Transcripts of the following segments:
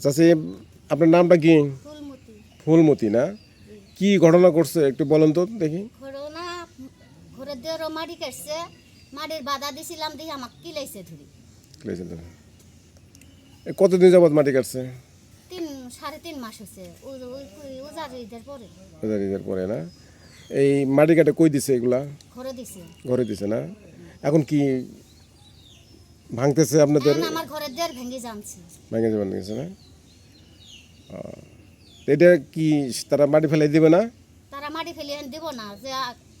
চাচি আপনার নামটা কি? ফুলমতি। ফুলমতি না? কি ঘটনা করছে একটু বলেন তো দেখি। ঘটনা ঘরের দেওয়ারও মাটি কাটছে, মাটির বাধা দিছিলাম দেখি আমাকে কিলাইছে ধরি। কতদিন যাবত মাটি কাটছে? 3.5 মাস হচ্ছে, উজার ঈদের পরে। ঈদের পরে না? এই মাটি কাটে কই দিছে এগুলা? ঘরে দিছে। ঘরে দিছে না? এখন কি ভাঙতেছে আপনাদের? এখন আমার ঘরের দেওয়ার ভেঙে জানছে। ভেঙে যাবেন গেছে না? এটা কি তারা মাটি ফেলাই দিবে না? তারা মাটি ফেলে দিব না, যে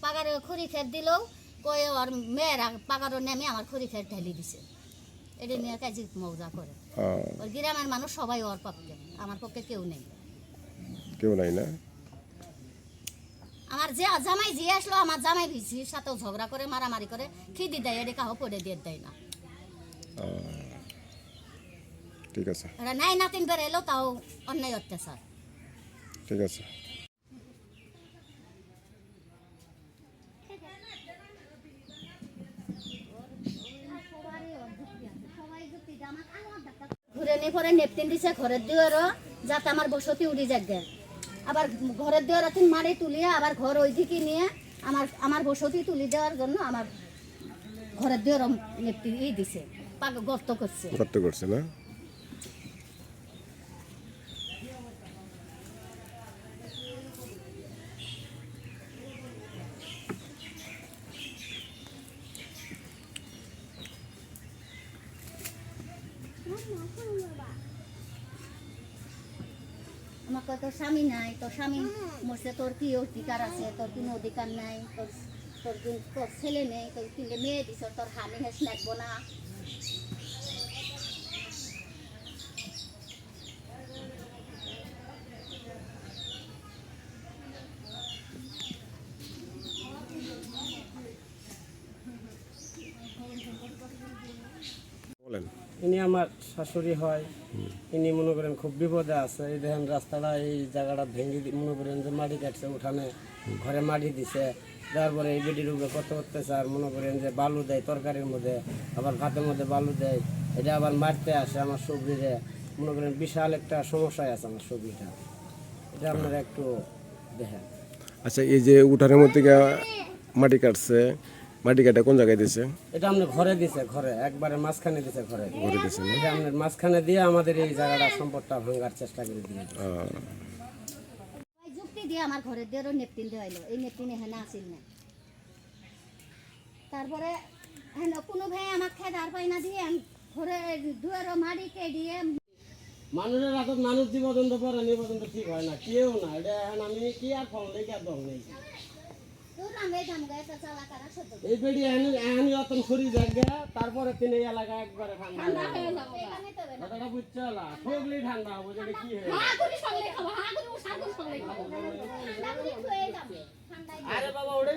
পাগারে খড়ি খেত দিলেও কয়ে ওর মেয়েরা পাগারও নেমে আমার খড়ি খেত ঢেলে দিছে। এটা নিয়ে কাজে মজা করে। ওর গ্রামের মানুষ সবাই ওর পক্ষে, আমার পক্ষে কেউ নেই। কেউ নাই না? আমার যে জামাই যে আসলো, আমার জামাই ভিজির সাথেও ঝগড়া করে মারামারি করে খিদি দেয়, এটা কাহো পড়ে দিয়ে দেয় না। ঠিক আছে, এরা নাই নাতিন বেড়ে এলো তাও অন্যায় অত্যাচার। ঠিক আছে। ঘুরে নিয়ে পরে নেপতিন দিছে ঘরের দুয়ারও, যাতে আমার বসতি উড়ি যাবে। আবার ঘরের দুয়ার তুমি মাড়ি তুলিয়ে আবার ঘর ওই দিকে নিয়ে আমার বসতি তুলি দেওয়ার জন্য আমার ঘরের দুয়ারও নেপতিন দিছে, গর্ত করছে। গর্ত করছে না? আমাকে তোর স্বামী নাই, তোর স্বামী মরছে, তোর কি অধিকার আছে? তোর কোনো অধিকার নাই, তোর ছেলে নেই, তোর তিনটে মেয়ে দিছ, তোর হানি হেস লাগবো না। বলেন। ইনি আমার শাশুড়ি হয়। ইনি মনে করেন খুব বিপদে আছে। এই দেখেন রাস্তাটা, এই জায়গাটা ভেঙে মনে করেন যে মাটি কাটছে, উঠানে ঘরে মাটি দিছে, তারপরে এই বেডির উপরে কত করতেছে। আর মনে করেন যে বালু দেয় তরকারির মধ্যে, আবার ভাতের মধ্যে বালু দেয়, এটা আবার মারতে আসে আমার সবজিরে। মনে করেন বিশাল একটা সমস্যায় আছে আমার সবজিটা, এটা আপনারা একটু দেখেন। আচ্ছা, এই যে উঠানের মধ্যে মাটি কাটছে, মাটি কাটা কোন জায়গায় দিছে? এটা আপনার ঘরে দিছে, ঘরে একবারে মাঝখানে দিছে, ঘরে দিছে না? এটা আপনার মাঝখানে দিয়ে আমাদের এই জায়গাটা সম্পদটা ভাঙার চেষ্টা করে দিয়ে যুক্তি দিয়ে আমার ঘরের দেওয়ারও নেপতিন দেওয়াইলো, এই নেপতিন এখানে আসিল না। তারপরে কোনো ভাই আমার খেয়ে আর পাই না দিয়ে ঘরে দুয়ারও মাড়িকে দিয়ে। মানুষের হাতত মানুষ যে পর্যন্ত পরে নি পর্যন্ত ঠিক হয় না, কেউ না। এটা এখন আমি কি আর ফল নেই, কি আর দল নেই। এই বেড়ি এহানি অতন সরি জায়গা, তারপরে তিনি এলাকা একবারে ঠান্ডা কথাটা বুঝতে হলা, সবলি ঠান্ডা হবো, যেটা কি হয়। আরে বাবা ওটাই